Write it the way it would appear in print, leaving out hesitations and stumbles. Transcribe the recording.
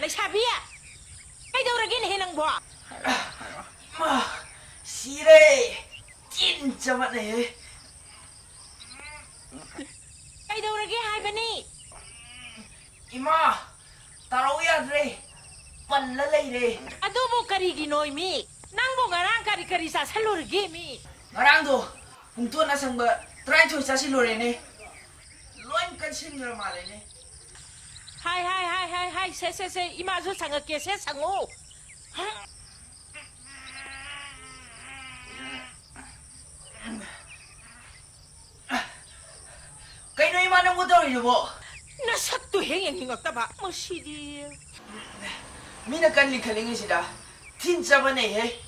ꯂꯩꯁꯥꯕꯤ ꯀꯩꯗꯧꯔꯒꯦꯅꯦ ꯅꯪꯕꯣ ꯃꯥ ꯁꯤꯔꯦ ꯇꯤꯟ ꯆꯃꯠꯅꯩ ꯀꯩꯗꯧꯔꯒꯦ ꯍꯥꯏꯕꯅꯤ ꯏꯃꯥ ꯇꯥꯔꯧ ꯌꯥꯗ꯭ꯔꯦ ꯄꯜꯂ ꯂꯩꯔꯦ ꯑꯗꯨꯕꯨ ꯀꯔꯤꯒꯤꯅꯣ ꯃꯤ ꯅꯪꯕꯨ ꯉꯔꯥꯡ ꯀꯔꯤ ꯆꯥꯁꯜꯂꯨꯔꯒꯦ ꯃꯤ ꯉꯔꯥꯡꯗꯣ ꯄꯨꯡꯇꯣꯟ ꯑꯁꯪꯕ 19 ꯆꯥꯁꯤꯜꯂꯨꯔꯦꯅꯦ ꯂꯣꯏ ꯀꯟꯁꯤꯟꯈ꯭ꯔ ꯃꯥꯜꯂꯦꯅꯦ ꯍꯥꯏ ꯁꯦ 이마저 상을게 세 상호 ꯀꯩꯅꯣ ꯏꯃꯥ ꯅꯪꯕꯨ ꯇꯧꯔꯤꯗꯨꯕꯣ ꯅꯁꯛꯇꯨ ꯍꯦꯡꯉꯛꯇꯕ ꯃꯁꯤꯗꯤ ꯃꯤꯅ ꯀꯟꯂꯤ ꯈꯜꯂꯤꯉꯩꯁꯤꯗ ꯊꯤꯟ ꯆꯕꯅꯦꯍꯦ